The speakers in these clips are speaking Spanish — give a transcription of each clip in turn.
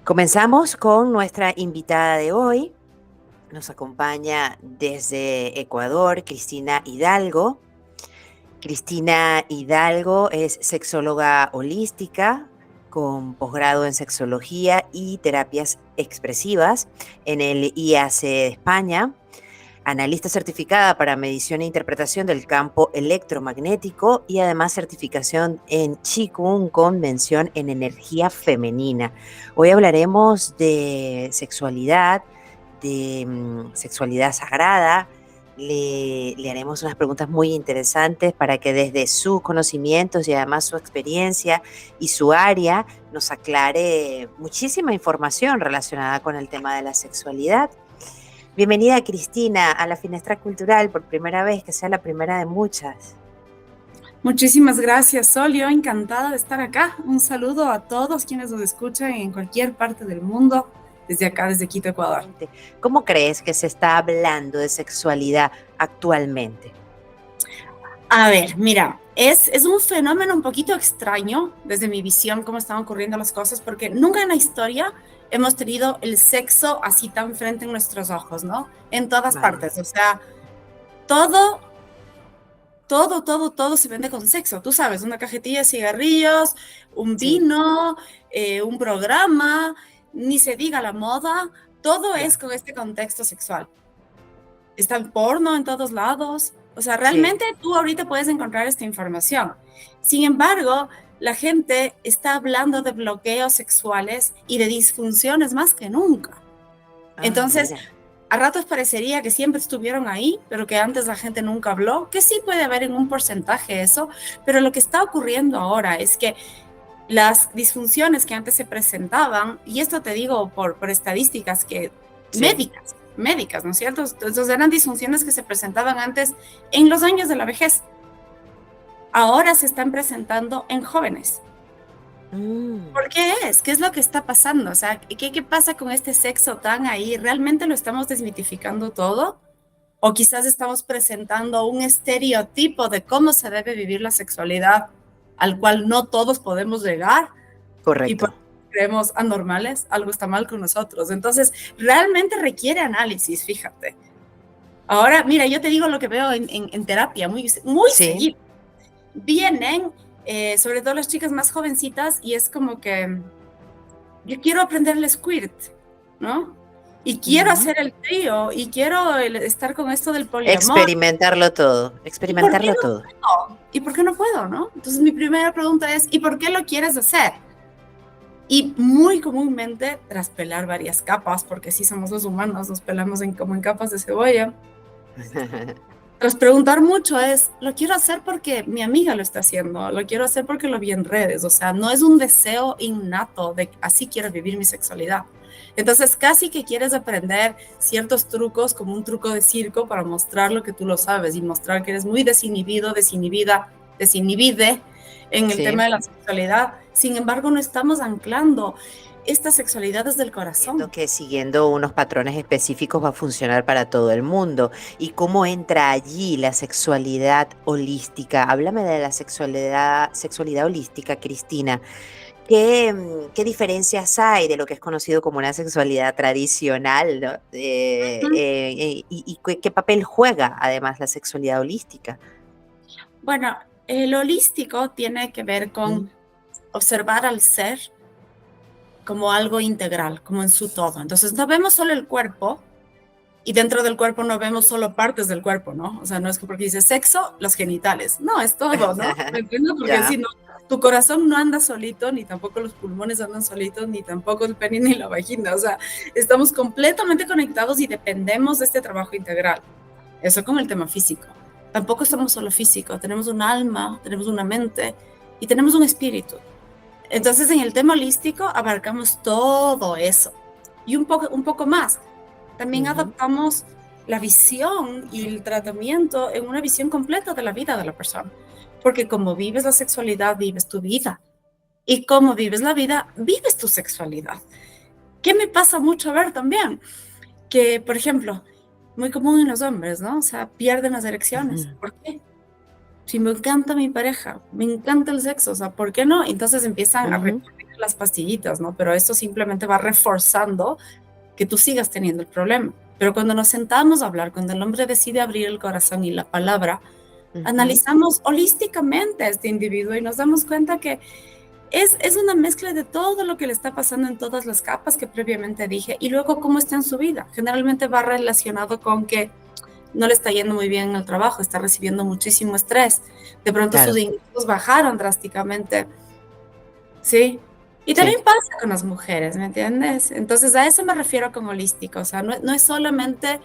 Comenzamos con nuestra invitada de hoy. Nos acompaña desde Ecuador, Cristina Hidalgo. Cristina Hidalgo es sexóloga holística con posgrado en sexología y terapias expresivas en el IAC de España, analista certificada para medición e interpretación del campo electromagnético y además certificación en Qigong con mención en energía femenina. Hoy hablaremos de sexualidad, de sexualidad sagrada. Le haremos unas preguntas muy interesantes para que desde sus conocimientos y además su experiencia y su área nos aclare muchísima información relacionada con el tema de la sexualidad. Bienvenida, Cristina, a la Finestra Cultural por primera vez, que sea la primera de muchas. Muchísimas gracias, Sol. Yo encantada de estar acá. Un saludo a todos quienes nos escuchan en cualquier parte del mundo, desde acá, desde Quito, Ecuador. ¿Cómo crees que se está hablando de sexualidad actualmente? A ver, mira, es un fenómeno un poquito extraño desde mi visión, cómo están ocurriendo las cosas, porque nunca en la historia hemos tenido el sexo así tan frente en nuestros ojos, ¿no? En todas partes, o sea, todo se vende con sexo. Tú sabes, una cajetilla de cigarrillos, un vino, un programa, ni se diga la moda, todo es con este contexto sexual. Está el porno en todos lados. O sea, realmente tú ahorita puedes encontrar esta información. Sin embargo, la gente está hablando de bloqueos sexuales y de disfunciones más que nunca. Entonces, a ratos parecería que siempre estuvieron ahí, pero que antes la gente nunca habló, que sí puede haber en un porcentaje eso, pero lo que está ocurriendo ahora es que las disfunciones que antes se presentaban, y esto te digo por estadísticas que médicas, ¿no es cierto? Entonces eran disfunciones que se presentaban antes en los años de la vejez. Ahora se están presentando en jóvenes. ¿Por qué es? ¿Qué es lo que está pasando? O sea, ¿qué pasa con este sexo tan ahí? ¿Realmente lo estamos desmitificando todo? ¿O quizás estamos presentando un estereotipo de cómo se debe vivir la sexualidad al cual no todos podemos llegar? Correcto. Y por creemos anormales, algo está mal con nosotros. Entonces, realmente requiere análisis, fíjate. Ahora, mira, yo te digo lo que veo en terapia muy seguido. Vienen sobre todo las chicas más jovencitas, y es como que yo quiero aprender el squirt, ¿no? Y quiero hacer el trío, y quiero estar con esto del poliamor. Experimentarlo todo. ¿Y por qué no puedo, no? Entonces mi primera pregunta es, ¿y por qué lo quieres hacer? Y muy comúnmente, tras pelar varias capas, porque sí somos los humanos, nos pelamos como en capas de cebolla, tras preguntar mucho es, lo quiero hacer porque mi amiga lo está haciendo, lo quiero hacer porque lo vi en redes, o sea, no es un deseo innato de así quiero vivir mi sexualidad. Entonces casi que quieres aprender ciertos trucos, como un truco de circo, para mostrar lo que tú lo sabes y mostrar que eres muy desinhibido, desinhibide en el tema de la sexualidad. Sin embargo, no estamos anclando esta sexualidad desde el corazón. Entiendo que siguiendo unos patrones específicos va a funcionar para todo el mundo. ¿Y cómo entra allí la sexualidad holística? Háblame de la sexualidad holística, Cristina. ¿Qué diferencias hay de lo que es conocido como una sexualidad tradicional, ¿no? ¿Y qué papel juega además la sexualidad holística? Bueno, el holístico tiene que ver con observar al ser como algo integral, como en su todo. Entonces no vemos solo el cuerpo, y dentro del cuerpo no vemos solo partes del cuerpo, ¿no? O sea, no es que porque dice sexo, los genitales. No, es todo, ¿no? ¿Me entiendes? Porque si no, tu corazón no anda solito, ni tampoco los pulmones andan solitos, ni tampoco el pene ni la vagina. O sea, estamos completamente conectados y dependemos de este trabajo integral. Eso con el tema físico. Tampoco somos solo físico, tenemos un alma, tenemos una mente y tenemos un espíritu. Entonces, en el tema holístico abarcamos todo eso y un poco más. También adaptamos la visión y el tratamiento en una visión completa de la vida de la persona. Porque como vives la sexualidad, vives tu vida. Y como vives la vida, vives tu sexualidad. ¿Qué me pasa mucho a ver también? Que, por ejemplo, muy común en los hombres, ¿no? O sea, pierden las erecciones. ¿Por qué? Si me encanta mi pareja, me encanta el sexo, o sea, ¿por qué no? Entonces empiezan a recurrir a las pastillitas, ¿no? Pero esto simplemente va reforzando que tú sigas teniendo el problema. Pero cuando nos sentamos a hablar, cuando el hombre decide abrir el corazón y la palabra, Ujú. analizamos holísticamente a este individuo y nos damos cuenta que es una mezcla de todo lo que le está pasando en todas las capas que previamente dije y luego cómo está en su vida. Generalmente va relacionado con que no le está yendo muy bien en el trabajo, está recibiendo muchísimo estrés. De pronto sus Claro, ingresos bajaron drásticamente, ¿sí? Y sí. también pasa con las mujeres, ¿me entiendes? Entonces a eso me refiero con holístico, o sea, no es solamente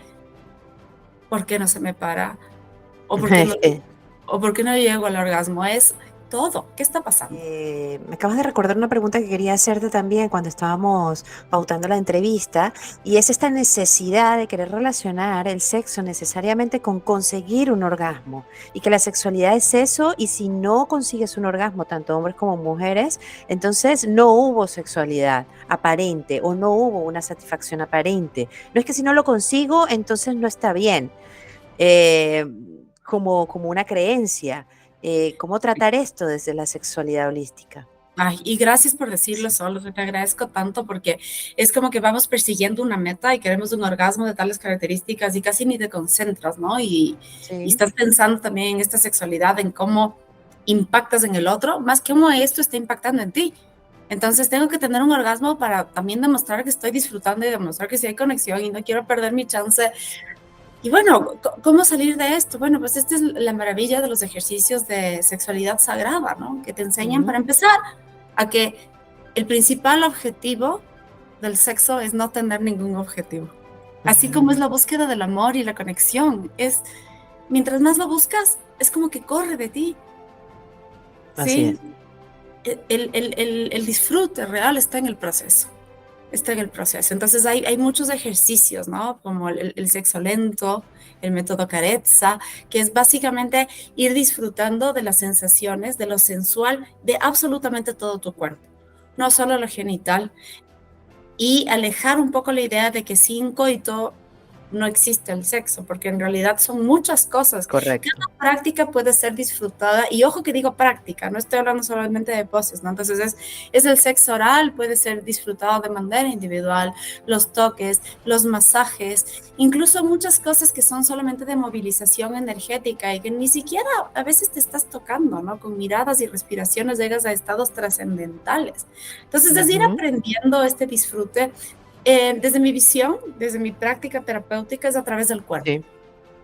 por qué no se me para o por qué no, o por qué no llego al orgasmo, es todo. ¿Qué está pasando? Me acabas de recordar una pregunta que quería hacerte también cuando estábamos pautando la entrevista, y es esta necesidad de querer relacionar el sexo necesariamente con conseguir un orgasmo, y que la sexualidad es eso, y si no consigues un orgasmo, tanto hombres como mujeres, entonces no hubo sexualidad aparente o no hubo una satisfacción aparente. No es que si no lo consigo, entonces no está bien, eh, como una creencia. ¿Cómo tratar esto desde la sexualidad holística? Ay, y gracias por decirlo, Sí, Sol, te agradezco tanto porque es como que vamos persiguiendo una meta y queremos un orgasmo de tales características y casi ni te concentras, ¿no? Y sí, estás pensando también en esta sexualidad, en cómo impactas en el otro, más que cómo esto está impactando en ti. Entonces tengo que tener un orgasmo para también demostrar que estoy disfrutando y demostrar que sí hay conexión y no quiero perder mi chance. Y bueno, ¿cómo salir de esto? Bueno, pues esta es la maravilla de los ejercicios de sexualidad sagrada, ¿no? Que te enseñan ujú, para empezar a que el principal objetivo del sexo es no tener ningún objetivo. Así como es ujú, la búsqueda del amor y la conexión, es mientras más lo buscas, es como que corre de ti, así ¿sí? es. El disfrute real está en el proceso. Está en el proceso. Entonces hay muchos ejercicios, ¿no? Como el sexo lento, el método Carezza, que es básicamente ir disfrutando de las sensaciones, de lo sensual, de absolutamente todo tu cuerpo, no solo lo genital, y alejar un poco la idea de que sin coito no existe el sexo, porque en realidad son muchas cosas. Correcto. Cada práctica puede ser disfrutada, y ojo que digo práctica, no estoy hablando solamente de poses, ¿no? Entonces es el sexo oral, puede ser disfrutado de manera individual, los toques, los masajes, incluso muchas cosas que son solamente de movilización energética y que ni siquiera a veces te estás tocando, ¿no? Con miradas y respiraciones llegas a estados trascendentales. Entonces es ir Ujú, aprendiendo este disfrute desde mi visión, desde mi práctica terapéutica, es a través del cuerpo. sí,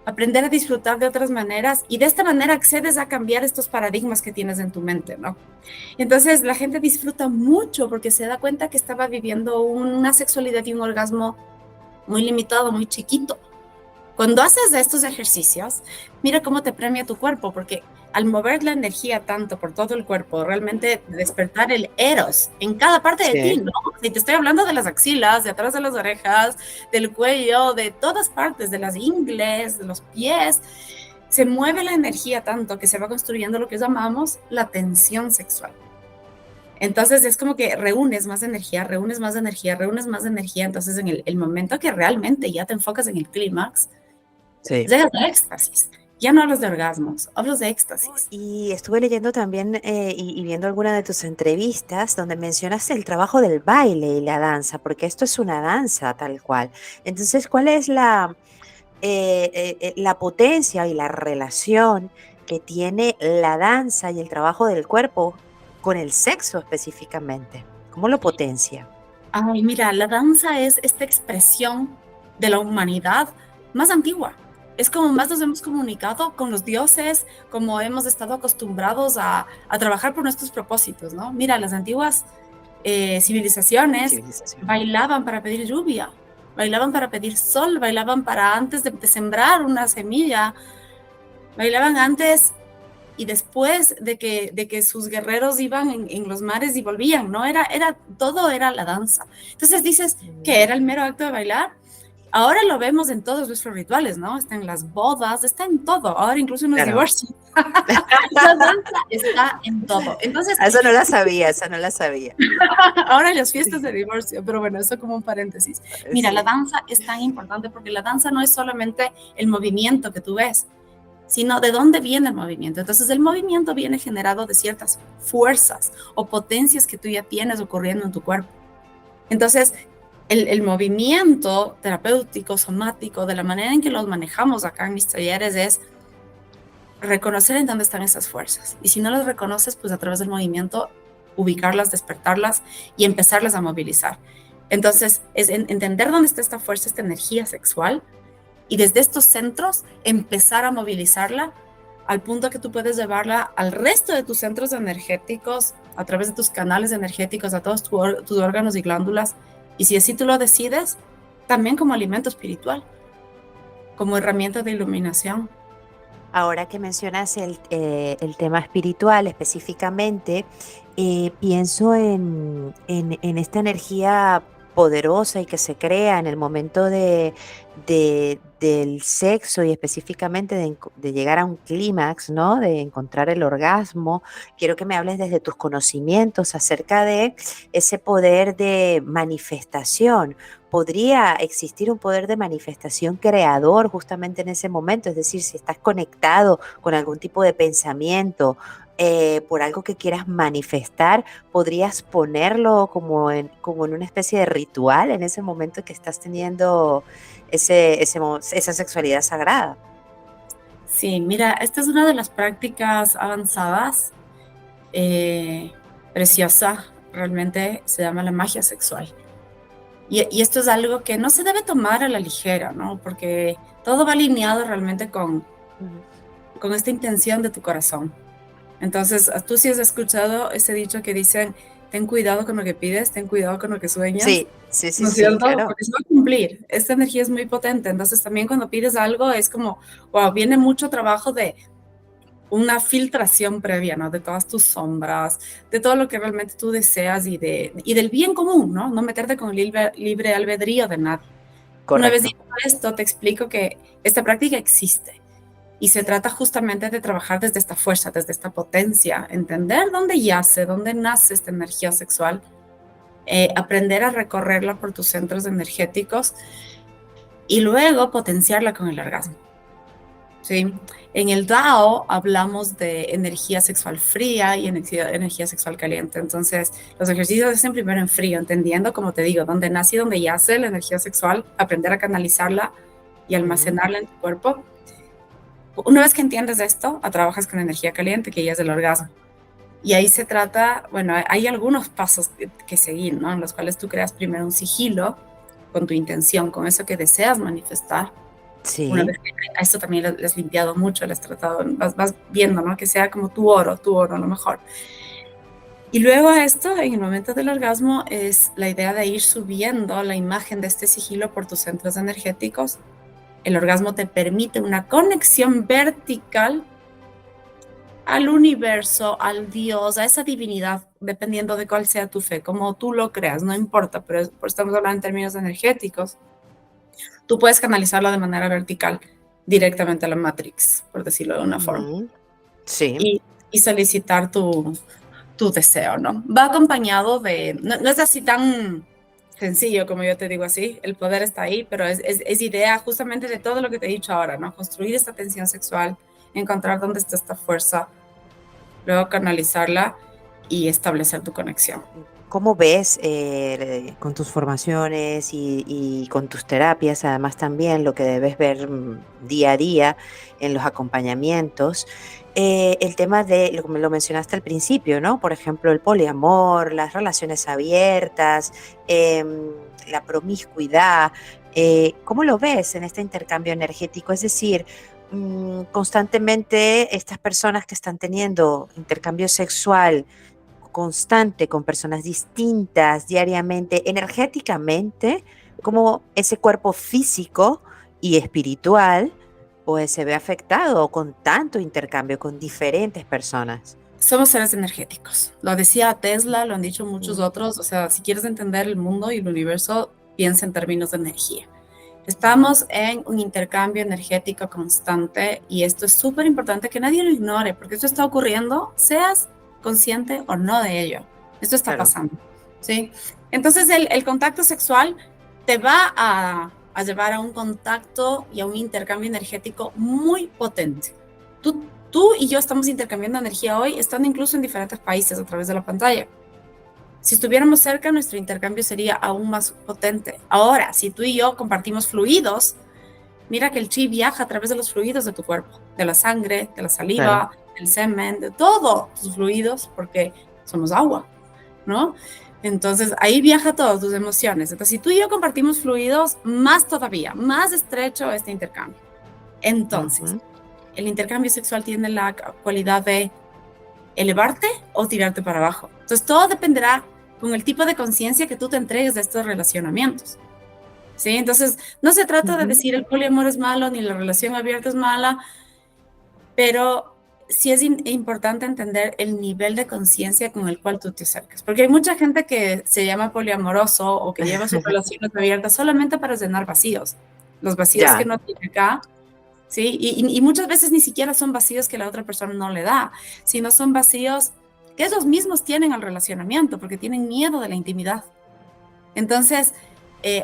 Aprender a disfrutar de otras maneras y de esta manera accedes a cambiar estos paradigmas que tienes en tu mente, ¿no? Entonces la gente disfruta mucho porque se da cuenta que estaba viviendo una sexualidad y un orgasmo muy limitado, muy chiquito. Cuando haces estos ejercicios, mira cómo te premia tu cuerpo, porque al mover la energía tanto por todo el cuerpo, realmente despertar el eros en cada parte de ti, sí, ¿no? Si te estoy hablando de las axilas, de atrás de las orejas, del cuello, de todas partes, de las ingles, de los pies, se mueve la energía tanto que se va construyendo lo que llamamos la tensión sexual. Entonces es como que reúnes más energía, reúnes más energía, reúnes más energía. Entonces en el momento que realmente ya te enfocas en el clímax, sí. llegas a éxtasis. Ya no hablas de orgasmos, hablas de éxtasis. Y estuve leyendo también y viendo alguna de tus entrevistas donde mencionaste el trabajo del baile y la danza, porque esto es una danza tal cual. Entonces, ¿cuál es la potencia y la relación que tiene la danza y el trabajo del cuerpo con el sexo específicamente? ¿Cómo lo potencia? Ay, mira, la danza es esta expresión de la humanidad más antigua. Es como más nos hemos comunicado con los dioses, como hemos estado acostumbrados a trabajar por nuestros propósitos, ¿no? Mira, las antiguas civilizaciones Civilización. bailaban para pedir lluvia, bailaban para pedir sol, bailaban para antes de sembrar una semilla, bailaban antes y después de que sus guerreros iban en los mares y volvían, ¿no? Todo era la danza. Entonces dices que Ujú. era el mero acto de bailar. Ahora lo vemos en todos nuestros rituales, ¿no? Está en las bodas, está en todo, ahora incluso en los Claro. divorcios. La danza está en todo. Entonces, Esa no la sabía, esa no la sabía. ahora en las fiestas de divorcio, pero bueno, eso como un paréntesis. Mira, la Sí. danza es tan importante porque la danza no es solamente el movimiento que tú ves, sino de dónde viene el movimiento. Entonces, el movimiento viene generado de ciertas fuerzas o potencias que tú ya tienes ocurriendo en tu cuerpo. Entonces, el movimiento terapéutico, somático, de la manera en que los manejamos acá en mis talleres es reconocer en dónde están esas fuerzas. Y si no las reconoces, pues a través del movimiento, ubicarlas, despertarlas y empezarlas a movilizar. Entonces, es entender dónde está esta fuerza, esta energía sexual, y desde estos centros empezar a movilizarla al punto que tú puedes llevarla al resto de tus centros energéticos, a través de tus canales energéticos, a todos tus órganos y glándulas. Y si así tú lo decides, también como alimento espiritual, como herramienta de iluminación. Ahora que mencionas el tema espiritual específicamente, pienso en esta energía poderosa y que se crea en el momento del sexo y específicamente de llegar a un clímax, ¿no? De encontrar el orgasmo. Quiero que me hables desde tus conocimientos acerca de ese poder de manifestación. ¿Podría existir un poder de manifestación creador justamente en ese momento? Es decir, si estás conectado con algún tipo de pensamiento, por algo que quieras manifestar, podrías ponerlo como en una especie de ritual en ese momento que estás teniendo esa sexualidad sagrada. Sí, mira, esta es una de las prácticas avanzadas, eh, preciosa, realmente se llama la magia sexual. Y esto es algo que no se debe tomar a la ligera, ¿no? Porque todo va alineado realmente con esta intención de tu corazón. Entonces, tú sí has escuchado ese dicho que dicen, ten cuidado con lo que pides, ten cuidado con lo que sueñas, Sí, sí, sí, ¿no es sí, cierto? claro. Porque se va a cumplir. Esta energía es muy potente. Entonces, también cuando pides algo es como, wow, viene mucho trabajo de una filtración previa, ¿no? De todas tus sombras, de todo lo que realmente tú deseas y del bien común, ¿no? No meterte con el libre albedrío de nadie. Una vez Correcto. dicho esto, te explico que esta práctica existe y se trata justamente de trabajar desde esta fuerza, desde esta potencia, entender dónde yace, dónde nace esta energía sexual, aprender a recorrerla por tus centros energéticos y luego potenciarla con el orgasmo. ¿Sí? En el Dao hablamos de energía sexual fría y energía sexual caliente. Entonces, los ejercicios se hacen primero en frío, entendiendo, como te digo, dónde nace y dónde yace la energía sexual, aprender a canalizarla y Ujú. almacenarla en tu cuerpo. Una vez que entiendes esto, trabajas con energía caliente, que ya es el orgasmo. Y ahí se trata, bueno, hay algunos pasos que seguir, ¿no? En los cuales tú creas primero un sigilo con tu intención, con eso que deseas manifestar. Una Sí. vez que a esto también le has limpiado mucho, le has tratado, vas viendo, ¿no? Que sea como tu oro, a lo mejor. Y luego a esto, en el momento del orgasmo, es la idea de ir subiendo la imagen de este sigilo por tus centros energéticos. El orgasmo te permite una conexión vertical al universo, al Dios, a esa divinidad, dependiendo de cuál sea tu fe, como tú lo creas, no importa, pero estamos hablando en términos energéticos. Tú puedes canalizarlo de manera vertical directamente a la Matrix, por decirlo de una forma, Ujú. Sí. y, y solicitar tu deseo, ¿no? Va acompañado de, no es así tan sencillo como yo te digo así, el poder está ahí, pero es idea justamente de todo lo que te he dicho ahora, ¿no? Construir esta tensión sexual, encontrar dónde está esta fuerza, luego canalizarla y establecer tu conexión. ¿Cómo ves con tus formaciones y con tus terapias, además también lo que debes ver día a día en los acompañamientos, el tema de, como lo mencionaste al principio, ¿no? Por ejemplo, el poliamor, las relaciones abiertas, la promiscuidad, ¿cómo lo ves en este intercambio energético? Es decir, constantemente estas personas que están teniendo intercambio sexual, constante con personas distintas diariamente, energéticamente, como ese cuerpo físico y espiritual, pues se ve afectado con tanto intercambio con diferentes personas. Somos seres energéticos. Lo decía Tesla, lo han dicho muchos Mm, otros. O sea, si quieres entender el mundo y el universo, piensa en términos de energía. ujú, Estamos en un intercambio energético constante y esto es súper importante que nadie lo ignore, porque esto está ocurriendo, seas consciente o no de ello. Esto está claro. pasando, ¿sí? Entonces el contacto sexual te va a llevar a un contacto y a un intercambio energético muy potente. Tú y yo estamos intercambiando energía hoy, estando incluso en diferentes países a través de la pantalla. Si estuviéramos cerca, nuestro intercambio sería aún más potente. Ahora, si tú y yo compartimos fluidos, mira que el chi viaja a través de los fluidos de tu cuerpo, de la sangre, de la Claro. saliva, del semen, de todos tus fluidos, porque somos agua, ¿no? Entonces, ahí viaja todas tus emociones. Entonces, si tú y yo compartimos fluidos, más todavía, más estrecho este intercambio. Entonces, Ujú. el intercambio sexual tiene la cualidad de elevarte o tirarte para abajo. Entonces, todo dependerá con el tipo de conciencia que tú te entregues de estos relacionamientos. ¿Sí? Entonces, no se trata de Ujú. decir el poliamor es malo ni la relación abierta es mala, pero sí es importante entender el nivel de conciencia con el cual tú te acercas. Porque hay mucha gente que se llama poliamoroso o que lleva sus relaciones abiertas solamente para llenar vacíos. Los vacíos que Ya. no tiene acá, ¿sí? Y muchas veces ni siquiera son vacíos que la otra persona no le da, sino son vacíos que ellos mismos tienen al relacionamiento porque tienen miedo de la intimidad. Entonces,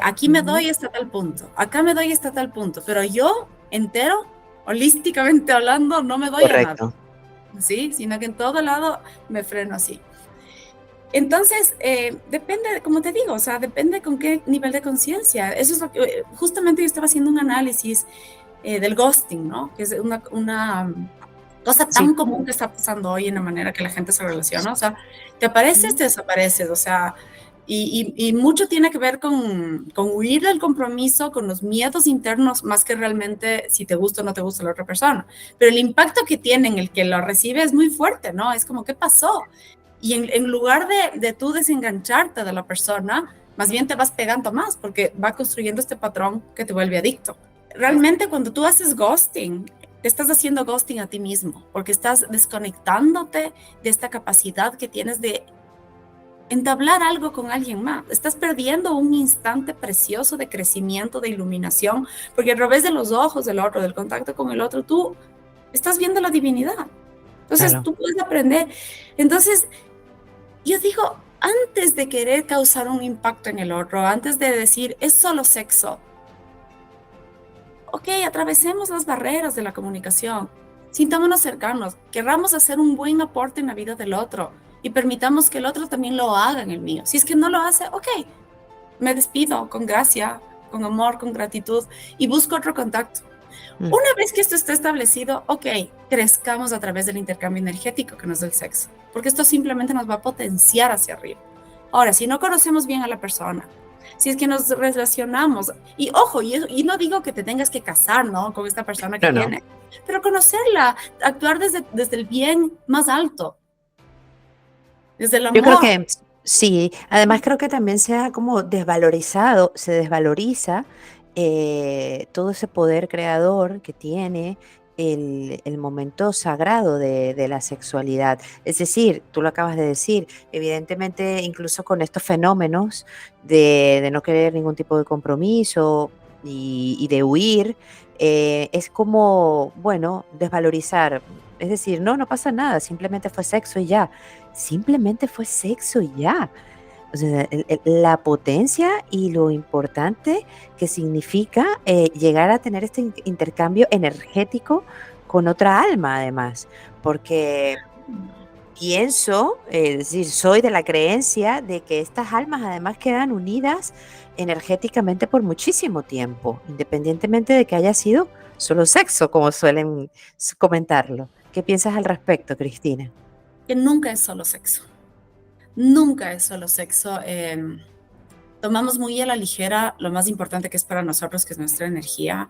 aquí me Ujú. doy hasta tal punto, acá me doy hasta tal punto, pero yo entero, holísticamente hablando, no me doy a nada, Correcto. ¿sí? Sino que en todo lado me freno así. Entonces, depende, como te digo, o sea, depende con qué nivel de conciencia. Eso es lo que, justamente yo estaba haciendo un análisis del ghosting, ¿no? Que es una cosa Sí. tan común que está pasando hoy en la manera que la gente se relaciona. O sea, te apareces, Ujú. te desapareces, o sea, y mucho tiene que ver con huir del compromiso, con los miedos internos, más que realmente si te gusta o no te gusta la otra persona. Pero el impacto que tiene en el que lo recibe es muy fuerte, ¿no? Es como, ¿qué pasó? Y en lugar de tú desengancharte de la persona, más bien te vas pegando más porque va construyendo este patrón que te vuelve adicto. Realmente cuando tú haces ghosting, te estás haciendo ghosting a ti mismo, porque estás desconectándote de esta capacidad que tienes de entablar algo con alguien más. Estás perdiendo un instante precioso de crecimiento, de iluminación, porque a través de los ojos del otro, del contacto con el otro, tú estás viendo la divinidad. Entonces Claro. tú puedes aprender. Entonces, yo digo, antes de querer causar un impacto en el otro, antes de decir, es solo sexo, ok, atravesemos las barreras de la comunicación, sintámonos cercanos, querramos hacer un buen aporte en la vida del otro y permitamos que el otro también lo haga en el mío. Si es que no lo hace, ok, me despido con gracia, con amor, con gratitud y busco otro contacto. Mm. Una vez que esto esté establecido, ok, crezcamos a través del intercambio energético que nos da el sexo, porque esto simplemente nos va a potenciar hacia arriba. Ahora, si no conocemos bien a la persona, si es que nos relacionamos, y ojo, y no digo que te tengas que casar, ¿no? Con esta persona que No, no. tiene, pero conocerla, actuar desde el bien más alto, desde el Yo creo amor. que sí, además creo que también se ha como desvalorizado, se desvaloriza todo ese poder creador que tiene el momento sagrado de la sexualidad. Es decir, tú lo acabas de decir, evidentemente incluso con estos fenómenos de no querer ningún tipo de compromiso y de huir, es como, bueno, desvalorizar. Es decir, no, no pasa nada, simplemente fue sexo y ya. Simplemente fue sexo y ya. O sea, la potencia y lo importante que significa llegar a tener este intercambio energético con otra alma, además, porque pienso, es decir, soy de la creencia de que estas almas además quedan unidas energéticamente por muchísimo tiempo, independientemente de que haya sido solo sexo, como suelen comentarlo. ¿Qué piensas al respecto, Cristina? Que nunca es solo sexo. Nunca es solo sexo. Tomamos muy a la ligera lo más importante que es para nosotros, que es nuestra energía.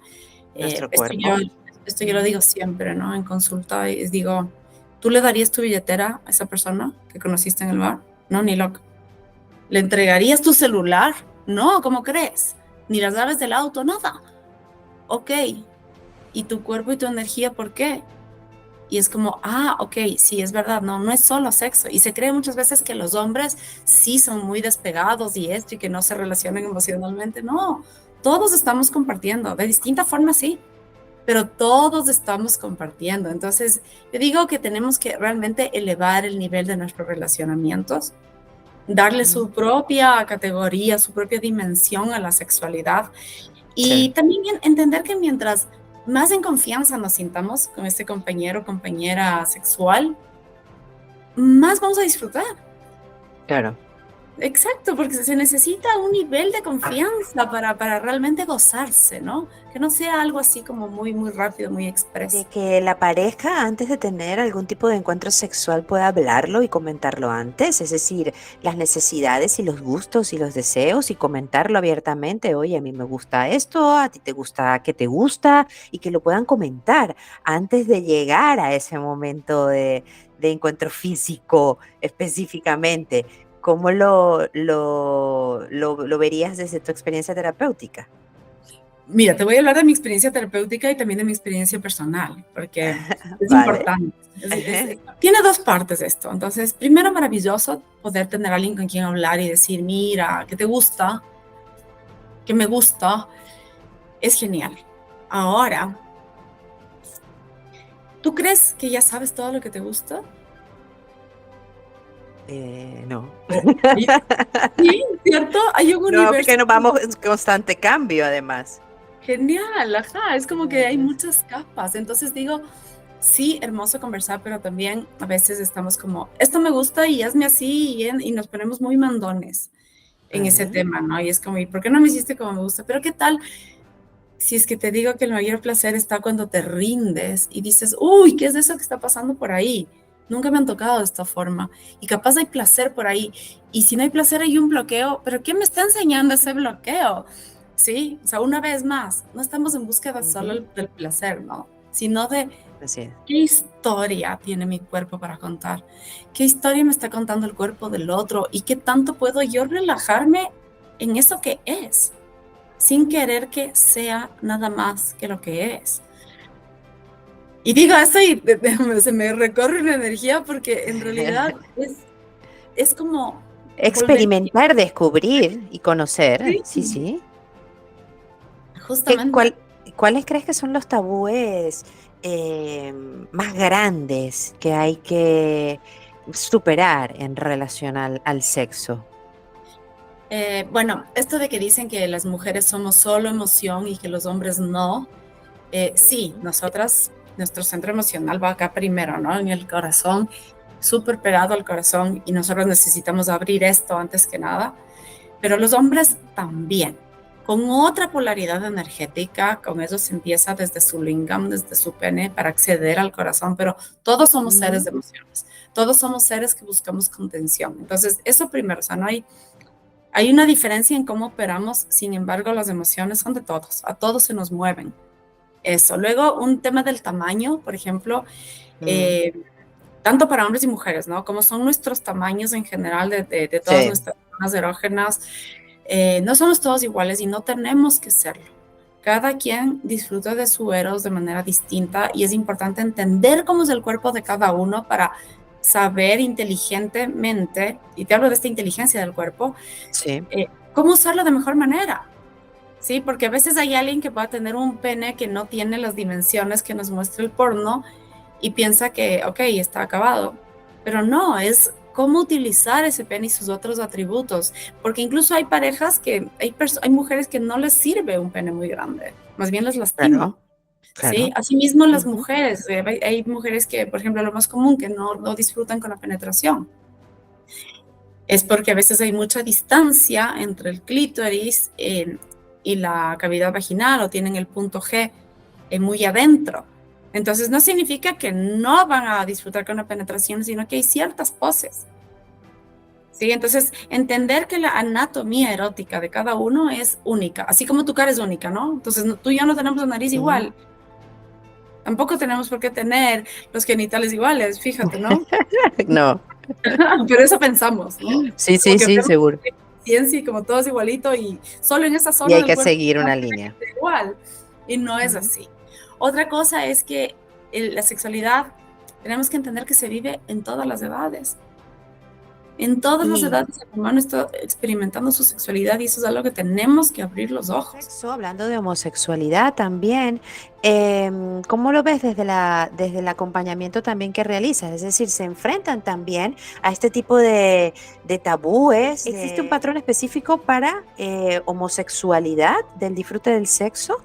Nuestro Esto yo, cuerpo. esto yo lo digo siempre, ¿no? En consulta, y digo, ¿tú le darías tu billetera a esa persona que conociste en el bar? No, ni loco. ¿Le entregarías tu celular? No, ¿cómo crees? Ni las llaves del auto, nada. Ok. ¿Y tu cuerpo y tu energía por qué? Y es como, ok, sí, es verdad, no, no es solo sexo. Y se cree muchas veces que los hombres sí son muy despegados y esto y que no se relacionan emocionalmente. No, todos estamos compartiendo, de distinta forma sí, pero todos estamos compartiendo. Entonces, yo digo que tenemos que realmente elevar el nivel de nuestros relacionamientos, darle Mm. su propia categoría, su propia dimensión a la sexualidad Sí. y también entender que mientras más en confianza nos sintamos con este compañero o compañera sexual, más vamos a disfrutar. Claro. Exacto, porque se necesita un nivel de confianza para realmente gozarse, ¿no? Que no sea algo así como muy, muy rápido, muy De express. que la pareja, antes de tener algún tipo de encuentro sexual, pueda hablarlo y comentarlo antes, es decir, las necesidades y los gustos y los deseos y comentarlo abiertamente. Oye, a mí me gusta esto, a ti te gusta, ¿qué te gusta? Y que lo puedan comentar antes de llegar a ese momento de encuentro físico específicamente. ¿Cómo lo verías desde tu experiencia terapéutica? Mira, te voy a hablar de mi experiencia terapéutica y también de mi experiencia personal, porque es Vale. importante. Tiene dos partes esto. Entonces, primero, maravilloso poder tener a alguien con quien hablar y decir, mira, ¿qué te gusta? ¿Qué me gusta? Es genial. Ahora, ¿tú crees que ya sabes todo lo que te gusta? No. Sí, sí, ¿cierto? Hay un No, universo porque nos vamos en constante cambio, además. genial, ajá, es como que hay Es- muchas capas. Entonces digo, sí, hermoso conversar, pero también a veces estamos como, esto me gusta y hazme así y nos ponemos muy mandones en ese Vale. tema, ¿no? Y es como, ¿y por qué no me hiciste como me gusta? Pero ¿qué tal si es que te digo que el mayor placer está cuando te rindes y dices, uy, ¿qué es eso que está pasando por ahí? Nunca me han tocado de esta forma. Y capaz hay placer por ahí. Y si no hay placer, hay un bloqueo. ¿Pero qué me está enseñando ese bloqueo? Sí, o sea, una vez más, no estamos en búsqueda solo Ujú. del placer, ¿no? Sino de Así es. qué historia tiene mi cuerpo para contar. ¿Qué historia me está contando el cuerpo del otro? ¿Y qué tanto puedo yo relajarme en eso que es? Sin querer que sea nada más que lo que es. Y digo esto y se me recorre una energía porque en realidad es como volver Experimentar, descubrir y conocer. sí, Sí, sí. ¿Qué, justamente. cuáles crees que son los tabúes más grandes que hay que superar en relación al sexo? Bueno, esto de que dicen que las mujeres somos solo emoción y que los hombres no, sí, nosotras, nuestro centro emocional va acá primero, ¿no? En el corazón, súper pegado al corazón y nosotros necesitamos abrir esto antes que nada, pero los hombres también, con otra polaridad energética, con eso se empieza desde su lingam, desde su pene, para acceder al corazón, pero todos somos seres Ujú. de emociones, todos somos seres que buscamos contención. Entonces, eso primero, o sea, no hay una diferencia en cómo operamos, sin embargo, las emociones son de todos, a todos se nos mueven. Eso. Luego, un tema del tamaño, por ejemplo, Mm, eh, tanto para hombres y mujeres, ¿no? Como son nuestros tamaños en general de todas sí, nuestras zonas erógenas, no somos todos iguales y no tenemos que serlo. Cada quien disfruta de su eros de manera distinta y es importante entender cómo es el cuerpo de cada uno para saber inteligentemente, y te hablo de esta inteligencia del cuerpo, sí. cómo usarlo de mejor manera. Sí, porque a veces hay alguien que pueda tener un pene que no tiene las dimensiones que nos muestra el porno y piensa que, ok, está acabado. Pero no, es cómo utilizar ese pene y sus otros atributos. Porque incluso hay parejas hay mujeres que no les sirve un pene muy grande, más bien les lastima. Claro, Sí, claro. asimismo las Ujú. mujeres, hay mujeres que, por ejemplo, lo más común, que no disfrutan con la penetración. Es porque a veces hay mucha distancia entre el clítoris y la cavidad vaginal o tienen el punto G muy adentro. Entonces no significa que no van a disfrutar con la penetración, sino que hay ciertas poses. ¿Sí? Entonces, entender que la anatomía erótica de cada uno es única, así como tu cara es única, ¿no? Entonces, tú y yo no tenemos la nariz Ujú. igual, tampoco tenemos por qué tener los genitales iguales, fíjate, ¿no? No, Pero eso pensamos, ¿no? sí, Como sí, que sí, vemos seguro. ciencia y como todo es igualito y solo en esa Y zona hay del que cuerpo seguir no una tiene línea. que ser igual. Y no es Ujú. así. Otra cosa es que la sexualidad tenemos que entender que se vive en todas las edades. En todas las Y edades el humano está experimentando su sexualidad y eso es algo que tenemos que abrir los ojos. sexo, hablando de homosexualidad también, ¿cómo lo ves desde el acompañamiento también que realizas? Es decir, ¿se enfrentan también a este tipo de tabúes? ¿Existe un patrón específico para homosexualidad del disfrute del sexo?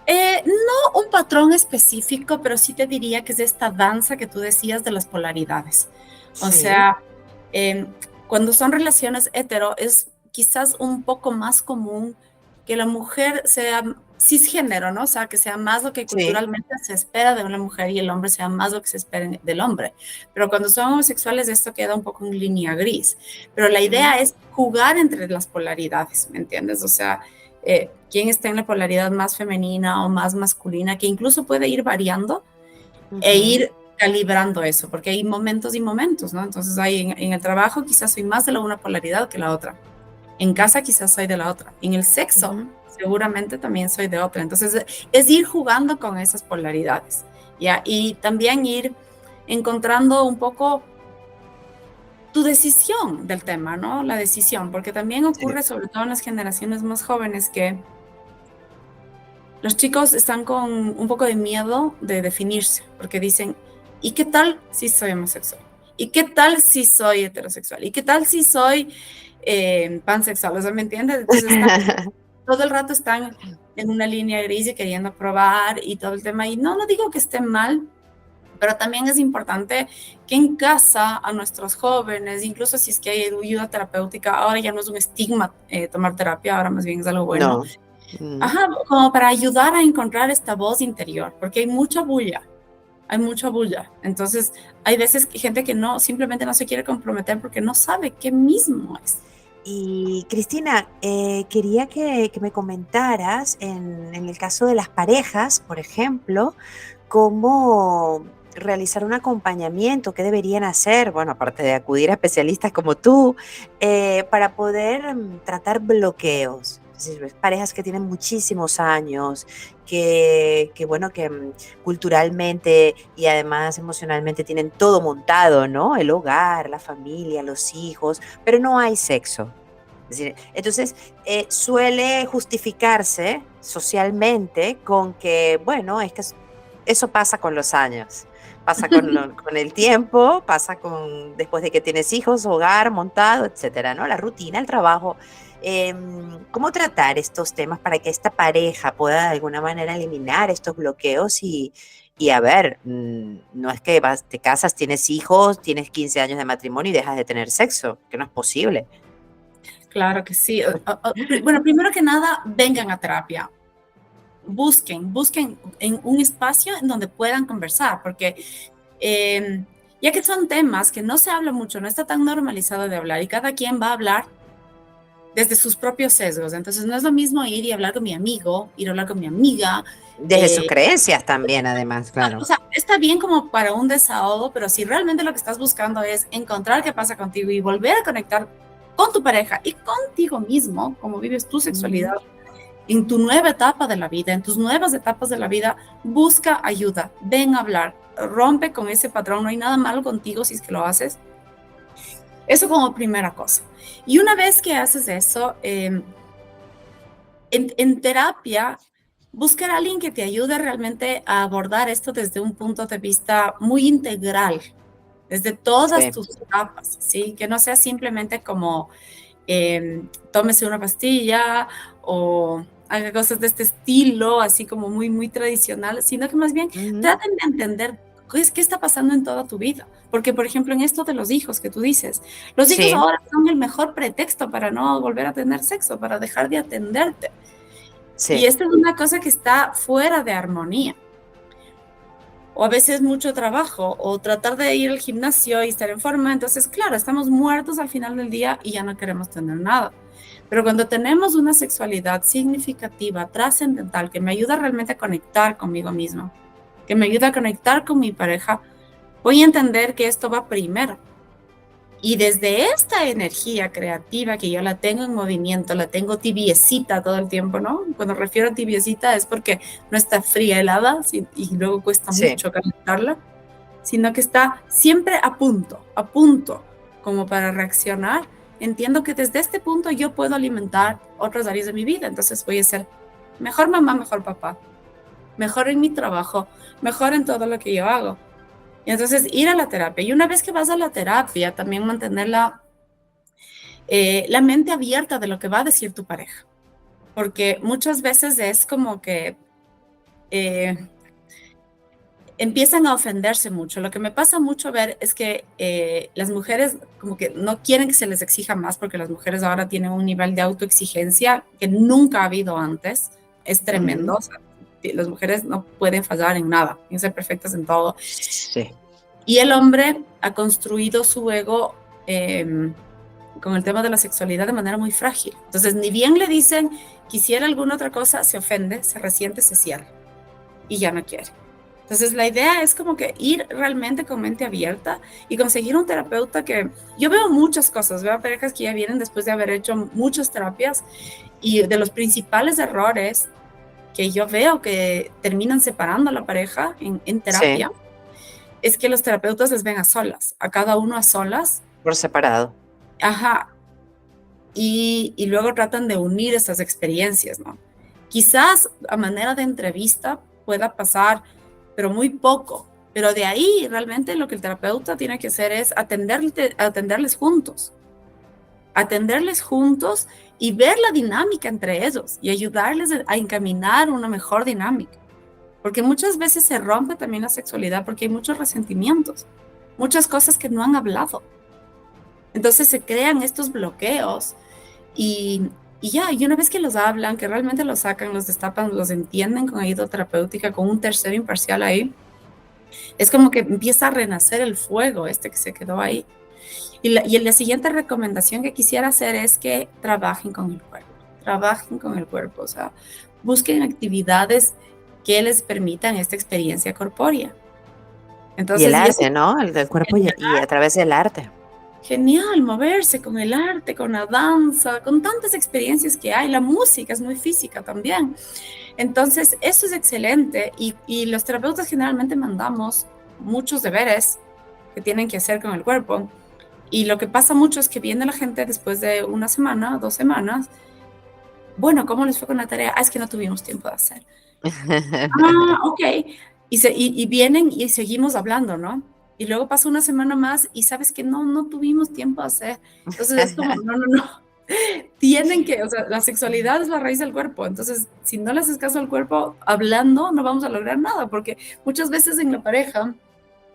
No un patrón específico, pero sí te diría que es esta danza que tú decías de las polaridades. O Sí, sea, eh, cuando son relaciones hetero, es quizás un poco más común que la mujer sea cisgénero, ¿no? O sea, que sea más lo que sí. culturalmente se espera de una mujer y el hombre sea más lo que se espera del hombre. Pero cuando son homosexuales, esto queda un poco en línea gris. Pero la Ujú, idea es jugar entre las polaridades, ¿me entiendes? O sea, quién está en la polaridad más femenina o más masculina, que incluso puede ir variando e ujú, ir calibrando eso, porque hay momentos y momentos, ¿no? Entonces hay en el trabajo quizás soy más de la una polaridad que la otra. En casa quizás soy de la otra. En el sexo ujú. seguramente también soy de otra. Entonces es ir jugando con esas polaridades, ¿ya? Y también ir encontrando un poco tu decisión del tema, ¿no? La decisión, porque también Sí. ocurre sobre todo en las generaciones más jóvenes que los chicos están con un poco de miedo de definirse, porque dicen, ¿y qué tal si soy homosexual? ¿Y qué tal si soy heterosexual? ¿Y qué tal si soy pansexual? O sea, ¿me entiendes? Entonces todo el rato están en una línea gris y queriendo probar y todo el tema. Y no, no digo que esté mal, pero también es importante que en casa a nuestros jóvenes, incluso si es que hay ayuda terapéutica, ahora ya no es un estigma tomar terapia, ahora más bien es algo bueno. No. Mm. Ajá, como para ayudar a encontrar esta voz interior, porque hay mucha bulla. Entonces, hay veces que gente que no, simplemente no se quiere comprometer porque no sabe qué mismo es. Y Cristina, quería que me comentaras en el caso de las parejas, por ejemplo, cómo realizar un acompañamiento, qué deberían hacer, bueno, aparte de acudir a especialistas como tú, para poder tratar bloqueos. Es decir, ves parejas que tienen muchísimos años, bueno, que culturalmente y además emocionalmente tienen todo montado, ¿no? El hogar, la familia, los hijos, pero no hay sexo. Es decir, entonces, suele justificarse socialmente con que, bueno, es que eso pasa con los años, pasa con el tiempo, pasa con después de que tienes hijos, hogar montado, etcétera, ¿no? La rutina, el trabajo. ¿Cómo tratar estos temas para que esta pareja pueda de alguna manera eliminar estos bloqueos y a ver, no es que vas, te casas, tienes hijos, tienes 15 años de matrimonio y dejas de tener sexo, que no es posible. Claro que sí. Bueno, primero que nada, vengan a terapia. Busquen en un espacio en donde puedan conversar, porque ya que son temas que no se habla mucho, no está tan normalizado de hablar y cada quien va a hablar desde sus propios sesgos. Entonces no es lo mismo ir y hablar con mi amigo, ir a hablar con mi amiga. Desde sus eh, creencias también, además, o claro. sea, está bien como para un desahogo, pero si realmente lo que estás buscando es encontrar qué pasa contigo y volver a conectar con tu pareja y contigo mismo, como vives tu sexualidad Ujú. en tu nueva etapa de la vida, en tus nuevas etapas de la vida, busca ayuda, ven a hablar, rompe con ese patrón, no hay nada malo contigo si es que lo haces. Eso como primera cosa. Y una vez que haces eso, en terapia, buscar a alguien que te ayude realmente a abordar esto desde un punto de vista muy integral, desde todas Sí. tus etapas, ¿sí? Que no sea simplemente como tómese una pastilla o haga cosas de este estilo, así como muy, muy tradicional, sino que más bien Ujú. traten de entender qué está pasando en toda tu vida. Porque, por ejemplo, en esto de los hijos que tú dices, los hijos Sí. ahora son el mejor pretexto para no volver a tener sexo, para dejar de atenderte. Y Sí. esta es una cosa que está fuera de armonía. O a veces mucho trabajo, o tratar de ir al gimnasio y estar en forma. Entonces, claro, estamos muertos al final del día y ya no queremos tener nada. Pero cuando tenemos una sexualidad significativa, trascendental, que me ayuda realmente a conectar conmigo mismo, que me ayuda a conectar con mi pareja, voy a entender que esto va primero. Y desde esta energía creativa que yo la tengo en movimiento, la tengo tibiecita todo el tiempo, ¿no? Cuando refiero a tibiecita es porque no está fría, helada, y luego cuesta Sí. mucho calentarla, sino que está siempre a punto, como para reaccionar. Entiendo que desde este punto yo puedo alimentar otras áreas de mi vida, entonces voy a ser mejor mamá, mejor papá, mejor en mi trabajo, mejor en todo lo que yo hago. Y entonces ir a la terapia. Y una vez que vas a la terapia, también mantener la mente abierta de lo que va a decir tu pareja. Porque muchas veces es como que empiezan a ofenderse mucho. Lo que me pasa mucho ver es que las mujeres como que no quieren que se les exija más porque las mujeres ahora tienen un nivel de autoexigencia que nunca ha habido antes. Es tremendo. O sea, las mujeres no pueden fallar en nada, tienen que ser perfectas en todo. Sí. Y el hombre ha construido su ego con el tema de la sexualidad de manera muy frágil. Entonces, ni bien le dicen quisiera alguna otra cosa, se ofende, se resiente, se cierra y ya no quiere. Entonces, la idea es como que ir realmente con mente abierta y conseguir un terapeuta que... Yo veo muchas cosas, veo parejas que ya vienen después de haber hecho muchas terapias y de los principales errores que yo veo que terminan separando a la pareja en terapia, Sí, es que los terapeutas les ven a solas, a cada uno a solas, por separado. ajá, y luego tratan de unir esas experiencias, ¿no? Quizás a manera de entrevista pueda pasar, pero muy poco. Pero de ahí realmente lo que el terapeuta tiene que hacer es atenderles juntos y ver la dinámica entre ellos y ayudarles a encaminar una mejor dinámica. Porque muchas veces se rompe también la sexualidad porque hay muchos resentimientos, muchas cosas que no han hablado. Entonces se crean estos bloqueos y ya, y una vez que los hablan, que realmente los sacan, los destapan, los entienden con ayuda terapéutica, con un tercero imparcial ahí, es como que empieza a renacer el fuego este que se quedó ahí. Y la siguiente recomendación que quisiera hacer es que trabajen con el cuerpo, o sea, busquen actividades que les permitan esta experiencia corpórea. Y el Entonces, y eso arte, ¿no? El del cuerpo y a través del arte. genial, moverse con el arte, con la danza, con tantas experiencias que hay. La música es muy física también. Entonces, eso es excelente y los terapeutas generalmente mandamos muchos deberes que tienen que hacer con el cuerpo. Y lo que pasa mucho es que viene la gente después de una semana, 2 semanas. Bueno, ¿cómo les fue con la tarea? Ah, es que no tuvimos tiempo de hacer. Ah, ok. Y vienen y seguimos hablando, ¿no? Y luego pasa una semana más y sabes que no tuvimos tiempo de hacer. Entonces es como, no. Tienen que, o sea, la sexualidad es la raíz del cuerpo. Entonces, si no le haces caso al cuerpo, hablando, no vamos a lograr nada, porque muchas veces en la pareja,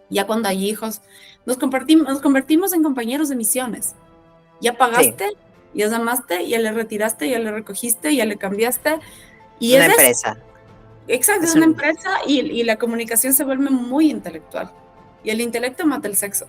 ya cuando hay hijos, nos convertimos en compañeros de misiones. Ya Sí, pagaste, ya llamaste, ya le retiraste, ya le recogiste, ya le cambiaste. Y una es eso. empresa. Exacto, es Es una un- empresa y la comunicación se vuelve muy intelectual. Y el intelecto mata el sexo.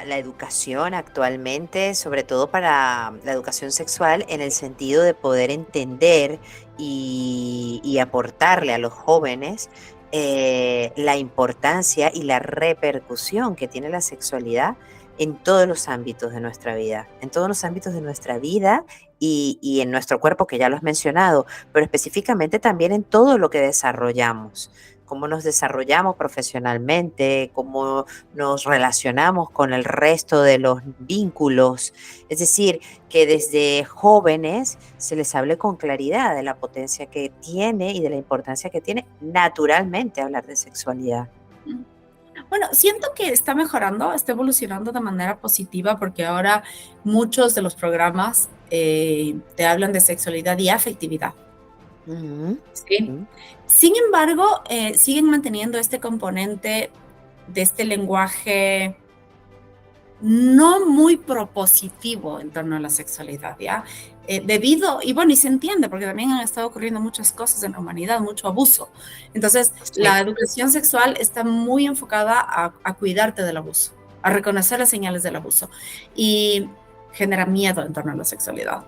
la educación actualmente, sobre todo para la educación sexual, en el sentido de poder entender y aportarle a los jóvenes la importancia y la repercusión que tiene la sexualidad en todos los ámbitos de nuestra vida, en todos los ámbitos de nuestra vida y en nuestro cuerpo, que ya lo has mencionado, pero específicamente también en todo lo que desarrollamos, cómo nos desarrollamos profesionalmente, cómo nos relacionamos con el resto de los vínculos. Es decir, que desde jóvenes se les hable con claridad de la potencia que tiene y de la importancia que tiene naturalmente hablar de sexualidad. Bueno, siento que está mejorando, está evolucionando de manera positiva porque ahora muchos de los programas te hablan de sexualidad y afectividad. Ujú, ¿Sí? ujú. Sin embargo, siguen manteniendo este componente de este lenguaje no muy propositivo en torno a la sexualidad, ¿ya? Debido, y bueno, y se entiende, porque también han estado ocurriendo muchas cosas en la humanidad, mucho abuso. Entonces, la Sí, educación sexual está muy enfocada a cuidarte del abuso, a reconocer las señales del abuso, y genera miedo en torno a la sexualidad,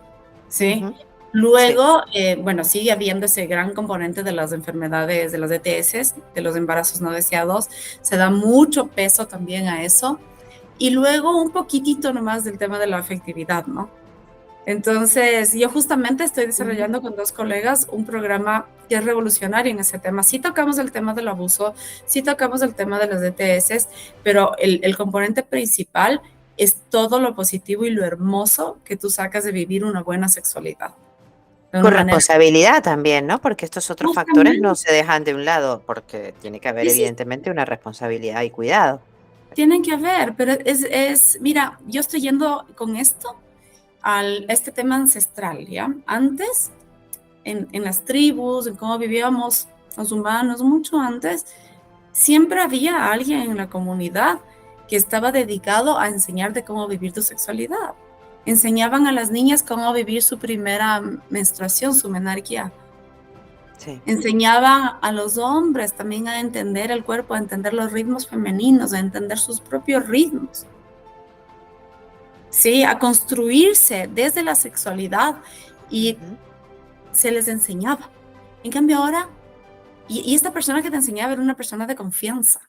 ¿sí? ujú, sí, Luego, bueno, sigue habiendo ese gran componente de las enfermedades, de las ETS, de los embarazos no deseados, se da mucho peso también a eso. Y luego un poquitito nomás del tema de la afectividad, ¿no? Entonces, yo justamente estoy ujú. desarrollando con 2 colegas un programa que es revolucionario en ese tema. Sí tocamos el tema del abuso, sí tocamos el tema de las DTS, pero el componente principal es todo lo positivo y lo hermoso que tú sacas de vivir una buena sexualidad. De una Con manera responsabilidad también, ¿no? Porque estos otros factores no justamente, se dejan de un lado, porque tiene que haber sí, sí, evidentemente una responsabilidad y cuidado. tienen que haber, pero mira, yo estoy yendo con esto este tema ancestral, ¿ya? Antes, en las tribus, en cómo vivíamos los humanos, mucho antes, siempre había alguien en la comunidad que estaba dedicado a enseñarte cómo vivir tu sexualidad. Enseñaban a las niñas cómo vivir su primera menstruación, su menarquía. Sí. Enseñaban a los hombres también a entender el cuerpo, a entender los ritmos femeninos, a entender sus propios ritmos. Sí, a construirse desde la sexualidad y se les enseñaba. En cambio ahora, y esta persona que te enseñaba era una persona de confianza.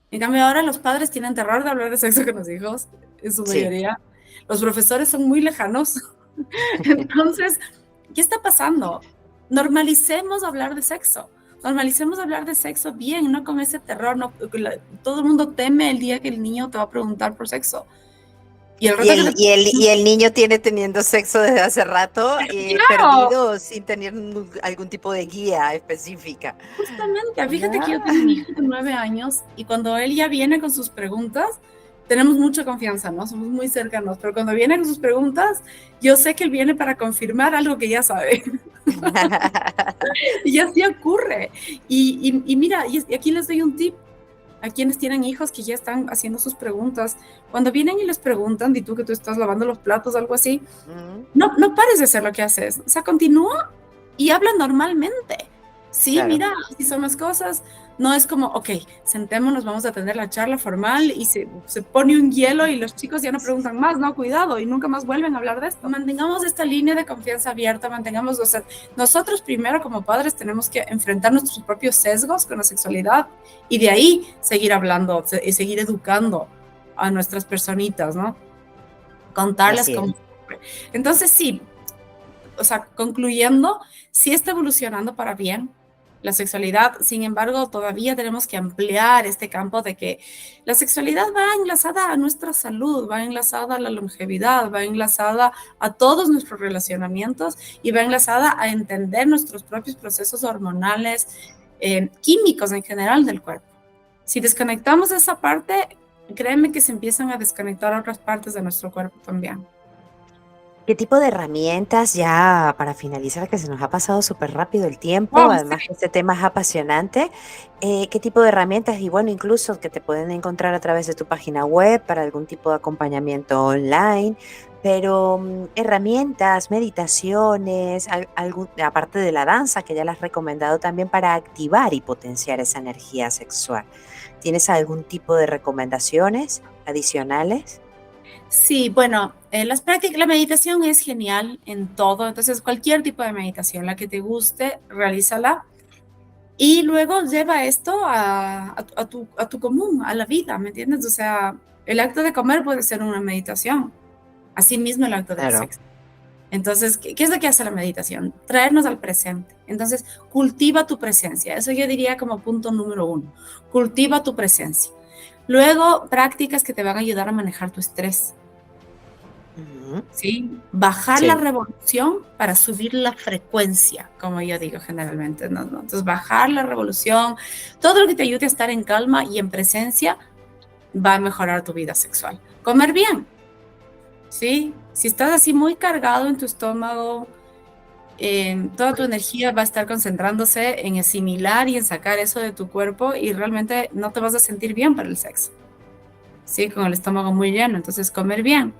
En cambio ahora los padres tienen terror de hablar de sexo con los hijos, en su mayoría. Los profesores son muy lejanos. Entonces, ¿qué está pasando? Normalicemos hablar de sexo. Normalicemos hablar de sexo bien, no con ese terror. No, todo el mundo teme el día que el niño te va a preguntar por sexo. Y el niño tiene teniendo sexo desde hace rato, perdido, sin tener algún tipo de guía específica. Justamente, fíjate que yo tengo un hijo de 9 años y cuando él ya viene con sus preguntas, tenemos mucha confianza, ¿no? Somos muy cercanos, pero cuando viene con sus preguntas, yo sé que él viene para confirmar algo que ya sabe. Y así ocurre. Y mira, y aquí les doy un tip a quienes tienen hijos que ya están haciendo sus preguntas. Cuando vienen y les preguntan, di tú que tú estás lavando los platos o algo así, no pares de hacer lo que haces. O sea, continúa y habla normalmente. Sí, claro. Mira, así son las cosas. No es como, ok, sentémonos, vamos a tener la charla formal y se pone un hielo y los chicos ya no preguntan más, no, cuidado, y nunca más vuelven a hablar de esto. Mantengamos esta línea de confianza abierta, mantengamos, o sea, nosotros primero como padres tenemos que enfrentar nuestros propios sesgos con la sexualidad y de ahí seguir hablando y seguir educando a nuestras personitas, ¿no? Contarles cómo. Entonces sí, o sea, concluyendo, sí está evolucionando para bien la sexualidad, sin embargo, todavía tenemos que ampliar este campo de que la sexualidad va enlazada a nuestra salud, va enlazada a la longevidad, va enlazada a todos nuestros relacionamientos y va enlazada a entender nuestros propios procesos hormonales, químicos en general del cuerpo. Si desconectamos esa parte, créeme que se empiezan a desconectar otras partes de nuestro cuerpo también. ¿Qué tipo de herramientas, ya para finalizar, que se nos ha pasado súper rápido el tiempo, además que este tema es apasionante, qué tipo de herramientas, y bueno, incluso que te pueden encontrar a través de tu página web para algún tipo de acompañamiento online, pero herramientas, meditaciones, aparte de la danza, que ya la has recomendado también para activar y potenciar esa energía sexual? ¿Tienes algún tipo de recomendaciones adicionales? Sí, bueno, las prácticas, la meditación es genial en todo, entonces cualquier tipo de meditación, la que te guste, realízala y luego lleva esto a tu común, a la vida, ¿me entiendes? O sea, el acto de comer puede ser una meditación, así mismo el acto del sexo. Entonces, ¿qué es lo que hace la meditación? Traernos al presente. Entonces, cultiva tu presencia, eso yo diría como punto número 1, cultiva tu presencia. Luego, prácticas que te van a ayudar a manejar tu estrés. ¿Sí? Bajar la revolución para subir la frecuencia, como yo digo generalmente, ¿no? Entonces, bajar la revolución, todo lo que te ayude a estar en calma y en presencia va a mejorar tu vida sexual. Comer bien, ¿sí? Si estás así muy cargado en tu estómago, toda tu energía va a estar concentrándose en asimilar y en sacar eso de tu cuerpo y realmente no te vas a sentir bien para el sexo, ¿sí? Con el estómago muy lleno, entonces comer bien.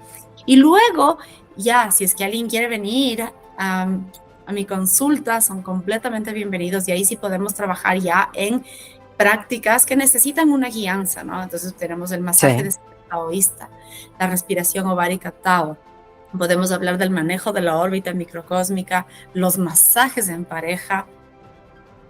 Y luego, ya, si es que alguien quiere venir a mi consulta, son completamente bienvenidos y ahí sí podemos trabajar ya en prácticas que necesitan una guianza, ¿no? Entonces tenemos el masaje de taoísta, la respiración ovárica Tao. Podemos hablar del manejo de la órbita microcósmica, los masajes en pareja.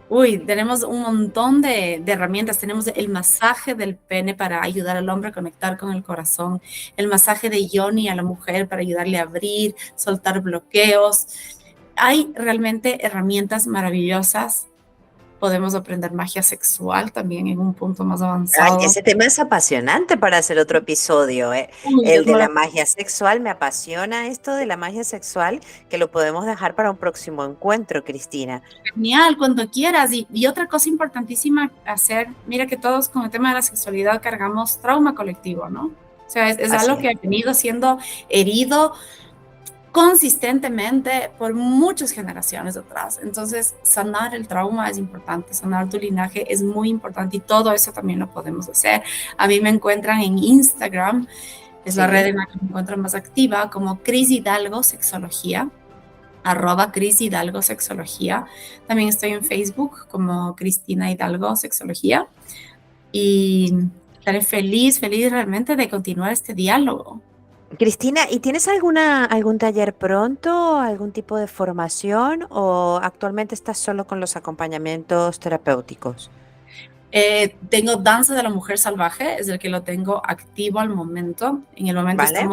Uy, tenemos un montón de herramientas. Tenemos el masaje del pene para ayudar al hombre a conectar con el corazón, el masaje de yoni a la mujer para ayudarle a abrir, soltar bloqueos. Hay realmente herramientas maravillosas. Podemos aprender magia sexual también en un punto más avanzado. Ay, ese tema es apasionante para hacer otro episodio. El de la magia sexual, me apasiona esto de la magia sexual, que lo podemos dejar para un próximo encuentro, Cristina. Genial, cuando quieras. Y otra cosa importantísima hacer, mira que todos con el tema de la sexualidad cargamos trauma colectivo, ¿no? O sea, es algo que ha venido siendo herido consistentemente por muchas generaciones atrás. Entonces, sanar el trauma es importante, sanar tu linaje es muy importante y todo eso también lo podemos hacer. A mí me encuentran en Instagram, es la red Sí, en la que me encuentro más activa, como Cris Hidalgo Sexología, @Cris Hidalgo Sexología. También estoy en Facebook como Cristina Hidalgo Sexología y estaré feliz, feliz realmente de continuar este diálogo. Cristina, ¿y tienes algún taller pronto, algún tipo de formación o actualmente estás solo con los acompañamientos terapéuticos? Tengo Danza de la Mujer Salvaje, es el que lo tengo activo al momento. En el momento ¿Vale?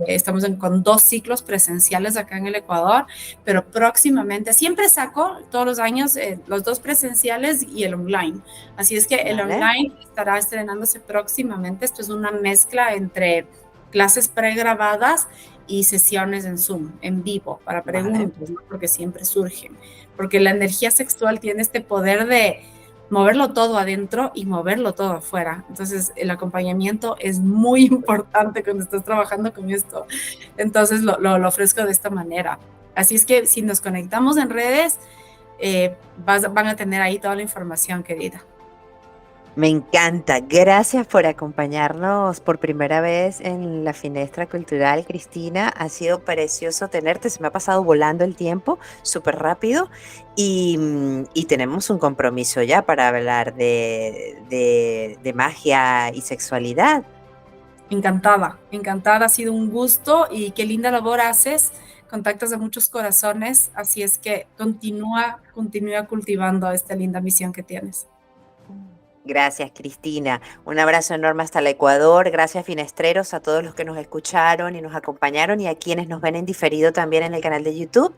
estamos con 2 ciclos presenciales acá en el Ecuador, pero próximamente, siempre saco todos los años los 2 presenciales y el online. Así es que el ¿Vale? online estará estrenándose próximamente. Esto es una mezcla entre clases pregrabadas y sesiones en Zoom, en vivo, para ¿Vale? preguntas, ¿no? Porque siempre surgen. Porque la energía sexual tiene este poder de moverlo todo adentro y moverlo todo afuera. Entonces, el acompañamiento es muy importante cuando estás trabajando con esto. Entonces, lo ofrezco de esta manera. Así es que si nos conectamos en redes, van a tener ahí toda la información, querida. Me encanta. Gracias por acompañarnos por primera vez en la Finestra Cultural, Cristina. Ha sido precioso tenerte. Se me ha pasado volando el tiempo súper rápido y tenemos un compromiso ya para hablar de magia y sexualidad. Encantada, encantada, ha sido un gusto y qué linda labor haces. Contactas a muchos corazones, así es que continúa cultivando esta linda misión que tienes. Gracias, Cristina. Un abrazo enorme hasta el Ecuador. Gracias, finestreros, a todos los que nos escucharon y nos acompañaron y a quienes nos ven en diferido también en el canal de YouTube.